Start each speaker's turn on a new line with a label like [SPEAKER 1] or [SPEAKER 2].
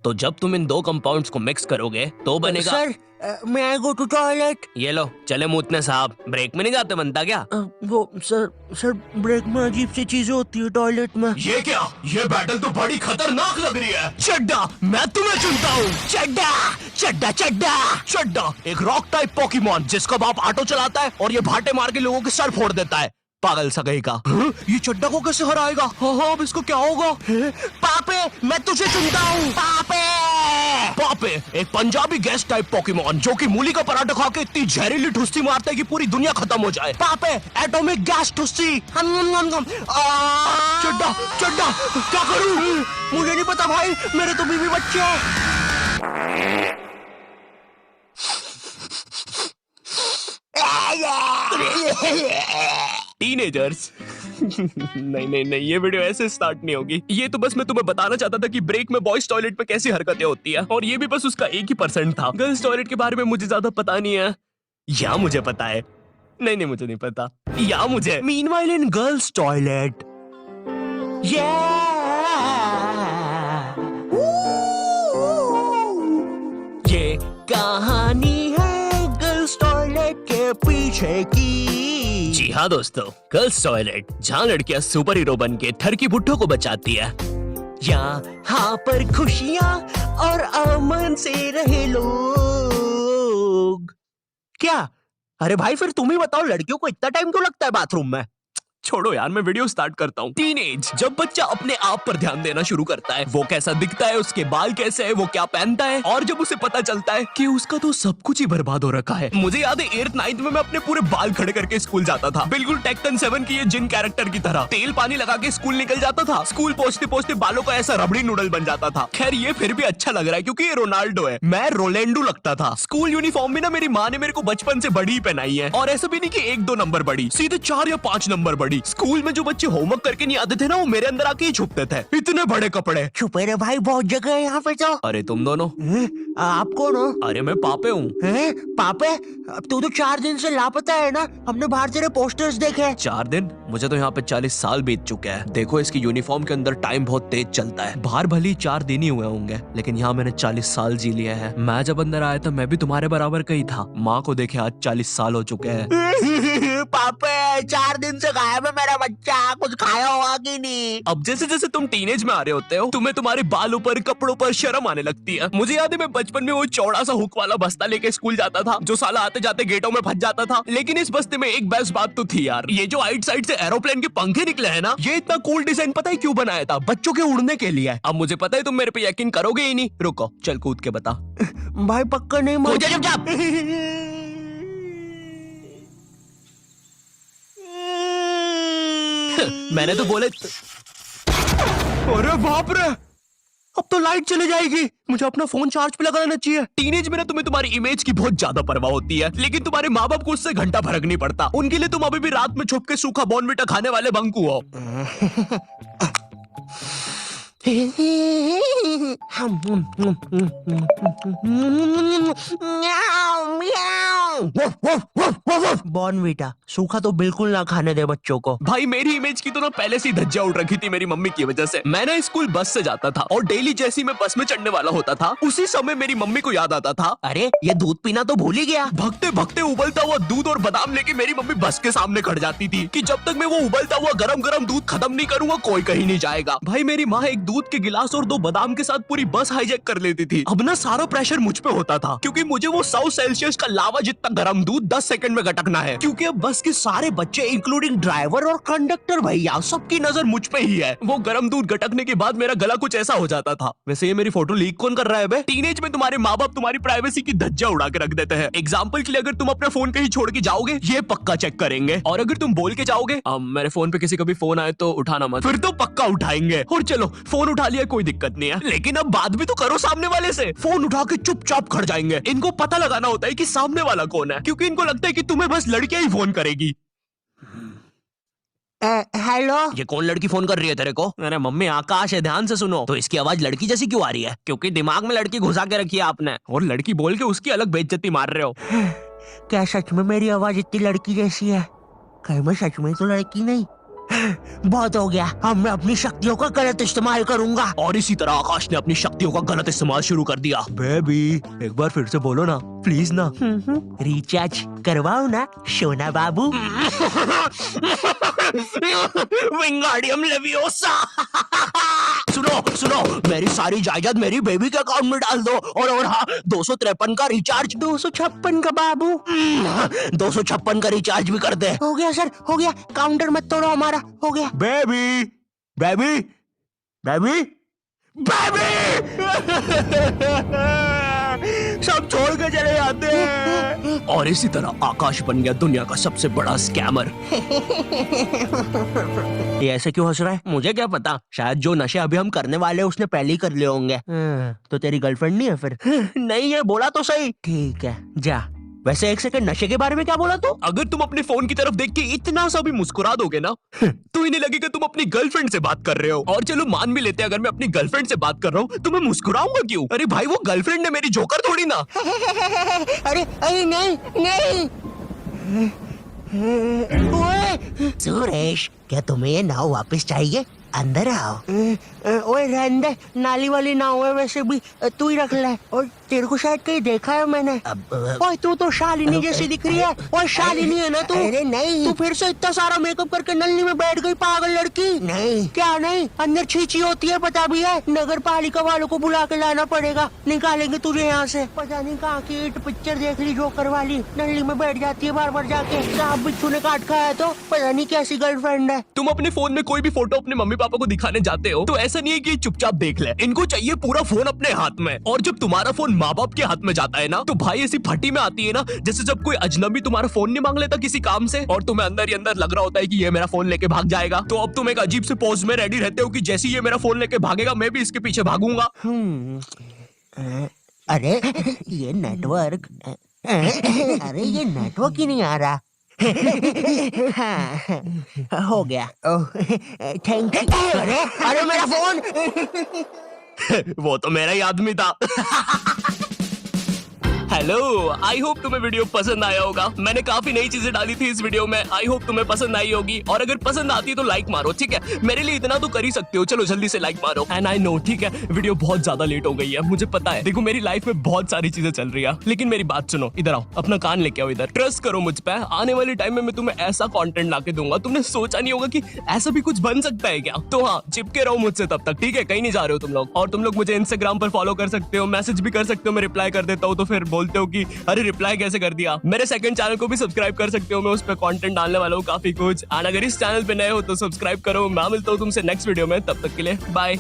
[SPEAKER 1] तो जब तुम इन दो कंपाउंड्स को मिक्स करोगे तो बनेगा।
[SPEAKER 2] सर, मैं आई गो टू टॉयलेट।
[SPEAKER 1] ये लो, चले मूतने साहब। ब्रेक में नहीं जाते बनता क्या?
[SPEAKER 2] वो सर ब्रेक में अजीब सी चीजें होती है टॉयलेट में।
[SPEAKER 3] ये क्या? ये बैटल तो बड़ी खतरनाक लग रही है।
[SPEAKER 1] चड्डा, मैं तुम्हें चुनता हूँ।
[SPEAKER 2] चड्डा चड्डा चड्डा
[SPEAKER 3] चड्डा एक रॉक टाइप पोकेमॉन जिसका बाप ऑटो चलाता है और ये भाटे मार के लोगों के सर फोड़ देता है। पागल सगई का। ये चड्डा को कैसे हराएगा? हाँ, अब इसको क्या होगा?
[SPEAKER 2] पापे, मैं तुझे चुनता हूँ। पापे
[SPEAKER 3] पापे एक पंजाबी गैस टाइप पोकेमॉन जो कि मूली का पराठा खा के इतनी जहरीली ठुस्सी मारता है कि पूरी दुनिया खत्म हो जाए।
[SPEAKER 2] पापे, एटॉमिक गैस ठुस्सी।
[SPEAKER 3] चड्डा चड्डा क्या करूं?
[SPEAKER 2] मुझे नहीं पता भाई, मेरे तो बीवी बच्चे हैं।
[SPEAKER 1] टीनेजर्स। नहीं नहीं नहीं, ये वीडियो ऐसे स्टार्ट नहीं होगी। ये तो बस मैं तुम्हें बताना चाहता था कि ब्रेक में बॉयज टॉयलेट पे कैसी हरकतें होती है, और ये भी बस उसका 1% था। गर्ल्स टॉयलेट के बारे में मुझे ज्यादा पता नहीं है। या मुझे पता है? नहीं नहीं, मुझे नहीं पता। या मुझे
[SPEAKER 2] मीनवाइल इन गर्ल्स टॉयलेट, ये कहानी है गर्ल्स टॉयलेट के पीछे की।
[SPEAKER 1] जी हाँ दोस्तों, गर्ल्स टॉयलेट जहाँ लड़कियाँ सुपर हीरो बन के ठरकी बुड्ढों को बचाती है।
[SPEAKER 2] यहाँ पर खुशियाँ और अमन से रहे लोग। क्या? अरे भाई, फिर तुम ही बताओ, लड़कियों को इतना टाइम क्यों लगता है बाथरूम में?
[SPEAKER 1] छोड़ो यार, मैं वीडियो स्टार्ट करता हूँ। टीनेज, जब बच्चा अपने आप पर ध्यान देना शुरू करता है, वो कैसा दिखता है, उसके बाल कैसे है, वो क्या पहनता है, और जब उसे पता चलता है कि उसका तो सब कुछ ही बर्बाद हो रखा है। मुझे याद है 8th 9th में मैं अपने पूरे बाल खड़े करके स्कूल जाता था, बिल्कुल टेक्टन 7 की ये जिन कैरेक्टर की तरह। तेल पानी लगा के स्कूल निकल जाता था। स्कूल पहुंचते पहुंचते बालों का ऐसा रबड़ी नूडल बन जाता था। खैर ये फिर भी अच्छा लग रहा है क्योंकि ये रोनाल्डो है, मैं रोलेंडो लगता था। स्कूल यूनिफॉर्म भी ना मेरी माँ ने मेरे को बचपन से बड़ी ही पहनाई है, और ऐसा भी नहीं कि 1-2 नंबर बड़ी, सीधे 4 या 5 नंबर बड़ी। स्कूल में जो बच्चे होमवर्क करके नहीं आते थे ना, वो मेरे अंदर आके ही छुपते थे। इतने बड़े कपड़े।
[SPEAKER 2] छुपे रे भाई, बहुत जगह है यहाँ पे तो।
[SPEAKER 1] अरे तुम दोनों?
[SPEAKER 2] आप कौन हो?
[SPEAKER 1] अरे मैं पापे हूँ।
[SPEAKER 2] पापे? अब तू तो 4 दिन से लापता है ना, हमने बाहर तेरे पोस्टर्स देखे।
[SPEAKER 1] 4 दिन? मुझे तो यहाँ पे 40 साल बीत चुके हैं। देखो इसकी यूनिफॉर्म के अंदर टाइम बहुत तेज चलता है। बाहर भले ही 4 दिन ही हुए होंगे, लेकिन यहाँ मैंने 40 साल जी लिए हैं। मैं जब अंदर आया था मैं भी तुम्हारे बराबर का ही था। माँ को देखे आज 40 साल हो चुके हैं।
[SPEAKER 2] पापे, 4 दिन से गायब है मेरा बच्चा, कुछ खाया होगा कि नहीं?
[SPEAKER 1] अब जैसे जैसे तुम टीनेज में आ रहे होते हो, तुम्हें तुम्हारे बालों पर, कपड़ों पर शर्म आने लगती है। मुझे याद है मैं बचपन में वो चौड़ा सा हुक वाला बस्ता लेके स्कूल जाता था, जो साला आते जाते गेटों में फंस जाता था। लेकिन इस बस्ते में एक बेस्ट बात तो थी यार, ये जो आइट साइड से एरोप्लेन के पंखे निकले हैं ना, ये इतना कूल डिजाइन पता है क्यों बनाया था? बच्चों के उड़ने के लिए। अब मुझे पता है तुम मेरे पे यकीन करोगे ही नहीं। रुको, चल कूद के बता।
[SPEAKER 2] भाई पक्का नहीं मान।
[SPEAKER 1] मैंने तो बोले।
[SPEAKER 3] अरे बाप रे,
[SPEAKER 1] अब तो लाइट चली जाएगी। मुझे अपना फोन चार्ज पे लगाना चाहिए। टीनेज में ना तुम्हें तुम्हारी इमेज की बहुत ज्यादा परवाह होती है, लेकिन तुम्हारे माँ बाप को उससे घंटा फर्क नहीं पड़ता। उनके लिए तुम अभी भी रात में छुप के सूखा बॉर्नविटा खाने वाले बंकू हो।
[SPEAKER 2] बॉर्नविटा सूखा तो बिल्कुल ना खाने दे बच्चों को।
[SPEAKER 1] भाई मेरी इमेज की तो ना पहले से ही धज्जियां उड़ रखी थी मेरी मम्मी की वजह से। मैं ना स्कूल बस से जाता था, और डेली जैसे ही मैं बस में चढ़ने वाला होता था, उसी समय मेरी मम्मी को याद आता था,
[SPEAKER 2] अरे ये दूध पीना तो भूल ही गया।
[SPEAKER 1] भगते भगते उबलता हुआ दूध और बादाम लेके मेरी मम्मी बस के सामने खड़ जाती थी कि जब तक मैं वो उबलता हुआ गरम गरम दूध खत्म नहीं करूंगा कोई कहीं नहीं जाएगा। भाई मेरी माँ एक दूध के गिलास और 2 बादाम के साथ पूरी बस हाईजैक कर लेती थी। अब ना सारा प्रेशर मुझ पे होता था, क्योंकि मुझे वो 100 सेल्सियस का लावा जितना गरम दूध 10 सेकंड में गटकना है, क्योंकि अब बस के सारे बच्चे इंक्लूडिंग ड्राइवर और कंडक्टर भैया सबकी नजर मुझ पे ही है। वो गरम दूध गटकने के बाद मेरा गला कुछ ऐसा हो जाता था। वैसे ये मेरी फोटो लीक कौन कर रहा है बे? टीनेज में तुम्हारे माँ बाप तुम्हारी प्राइवेसी की धज्जियां उड़ा के रख देते हैं। एग्जाम्पल के लिए अगर तुम अपना फोन कहीं छोड़ के जाओगे, ये पक्का चेक करेंगे, और अगर तुम बोल के जाओगे मेरे फोन पे किसी का भी फोन आए तो उठाना मत, फिर तो पक्का उठाएंगे। और चलो फोन उठा लिया कोई दिक्कत नहीं है, लेकिन अब बात भी तो करो सामने वाले से। फोन उठा के चुपचाप खड़ जाएंगे। इनको पता लगाना होता है कि सामने वाला कौन है, क्योंकि इनको लगता है कि तुम्हें बस लड़कियां ही फोन करेगी।
[SPEAKER 2] हेलो,
[SPEAKER 1] ये कौन लड़की फोन कर रही है तेरे को? अरे मम्मी आकाश है, ध्यान से सुनो। तो इसकी आवाज लड़की जैसी क्यों आ रही है? क्योंकि दिमाग में लड़की घुसा के रखी है आपने, और लड़की बोल के उसकी अलग बेइज्जती मार रहे हो।
[SPEAKER 2] क्या सच में मेरी आवाज इतनी लड़की जैसी है? कहीं मैं सच में तो लड़की नहीं? बहुत हो गया, अब मैं अपनी शक्तियों का गलत इस्तेमाल करूंगा।
[SPEAKER 3] और इसी तरह आकाश ने अपनी शक्तियों का गलत इस्तेमाल शुरू कर दिया। बेबी एक बार फिर से बोलो ना प्लीज ना।
[SPEAKER 2] रिचार्ज करवाओ ना सोना बाबू।
[SPEAKER 3] Wingardium leviosa. सुनो मेरी सारी जायदाद मेरी बेबी के अकाउंट में डाल दो और हाँ 253 का रिचार्ज।
[SPEAKER 2] 256 का बाबू।
[SPEAKER 3] 256 का रिचार्ज भी कर दे।
[SPEAKER 2] हो गया सर, हो गया, काउंटर मत तोड़ो हमारा, हो गया।
[SPEAKER 3] बेबी बेबी बेबी बेबी सब छोड़ के चले जाते हैं। और इसी तरह आकाश बन गया दुनिया का सबसे बड़ा स्कैमर।
[SPEAKER 2] ये ऐसे क्यों हंस रहा है?
[SPEAKER 3] मुझे क्या पता, शायद जो नशे अभी हम करने वाले हैं उसने पहले ही कर लिए होंगे।
[SPEAKER 2] तो तेरी गर्लफ्रेंड नहीं है फिर?
[SPEAKER 3] नहीं है, बोला तो सही।
[SPEAKER 2] ठीक है जा। वैसे एक सेकंड, नशे के बारे में क्या बोला तू?
[SPEAKER 1] अगर तुम अपने फोन की तरफ देख के इतना सा भी मुस्कुरा दोगे ना तो इन्हें लगेगा तुम अपनी गर्लफ्रेंड से बात कर रहे हो। और चलो मान भी लेते हैं अगर मैं अपनी गर्लफ्रेंड से बात कर रहा हूँ तो मैं मुस्कुराऊंगा क्यों? अरे भाई वो गर्लफ्रेंड है मेरी, जोकर थोड़ी ना।
[SPEAKER 2] अरे अरे नहीं नहीं। ओए सुरेश, क्या तुम्हें ये नाव वापस चाहिए? अंदर आओ। ओए रहने दे, नाली वाली नाव है वैसे भी, तू ही रख ले। और तेरे को शायद कहीं देखा है मैंने। ओए तू तो शालिनी जैसी दिख रही है। ओए शालिनी है ना तू? अरे नहीं। तू फिर से इतना सारा मेकअप करके नल्ली में बैठ गई पागल लड़की। नहीं। क्या नहीं? अंदर छींची होती है पता भी है। नगर पालिका वालों को बुला के लाना पड़ेगा, निकालेंगे तुझे यहाँ से। पता नहीं कहाँ की हिट पिक्चर देख ली जोकर वाली, नल्ली में बैठ जाती है बार बार जाके। सांप बिच्छू ने काट खाया तो पता नहीं कैसी गर्लफ्रेंड है।
[SPEAKER 1] तुम अपने फोन में कोई भी फोटो अपने मम्मी पापा को दिखाने जाते हो तो ऐसा नहीं है कि चुपचाप देख ले, इनको चाहिए पूरा फोन अपने हाथ में। और जब तुम्हारा फोन माँ बाप के हाथ में जाता है ना तो भाई ऐसी फटी में आती है ना, जैसे जब कोई अजनबी तुम्हारा फोन नहीं मांग लेता किसी काम से और तुम्हें अंदर ही अंदर लग रहा होता है कि ये मेरा फोन लेके भाग जाएगा। तो अब तुम एक अजीब से पोज में रेडी रहते हो कि जैसे ही ये मेरा फोन लेके भागेगा मैं भी इसके पीछे भागूंगा।
[SPEAKER 2] अरे ये नेटवर्क, अरे ये नेटवर्क ही नहीं आ रहा। हाँ, हो गया। Thank you. अरे मेरा फोन।
[SPEAKER 1] वो तो मेरा ही आदमी था। हेलो, आई होप तुम्हें वीडियो पसंद आया होगा। मैंने काफी नई चीजें डाली थी इस वीडियो में, आई होप तुम्हें पसंद आई होगी। और अगर पसंद आती है तो लाइक मारो, ठीक है? मेरे लिए इतना तो कर ही सकते हो, चलो जल्दी से लाइक मारो। एंड आई नो, ठीक है, वीडियो बहुत ज्यादा लेट हो गई है, मुझे पता है। देखो मेरी लाइफ में बहुत सारी चीजें चल रही है, लेकिन मेरी बात सुनो, इधर आओ, अपना कान लेके आओ इधर। ट्रस्ट करो मुझ पे, आने वाले टाइम में मैं तुम्हें ऐसा कंटेंट लाके दूंगा तुमने सोचा नहीं होगा कि ऐसा भी कुछ बन सकता है क्या। तो हाँ, चिपके रहो मुझसे तब तक, ठीक है? कहीं नहीं जा रहे हो तुम लोग। और तुम लोग मुझे इंस्टाग्राम पर फॉलो कर सकते हो, मैसेज भी कर सकते हो, मैं रिप्लाई कर देता हूँ। तो फिर बोलते हो कि अरे रिप्लाई कैसे कर दिया। मेरे सेकंड चैनल को भी सब्सक्राइब कर सकते हो, मैं उस पर कंटेंट डालने वाला हूँ काफी कुछ। और अगर इस चैनल पे नए हो तो सब्सक्राइब करो। मैं मिलता हूँ तुमसे नेक्स्ट वीडियो में, तब तक के लिए बाय।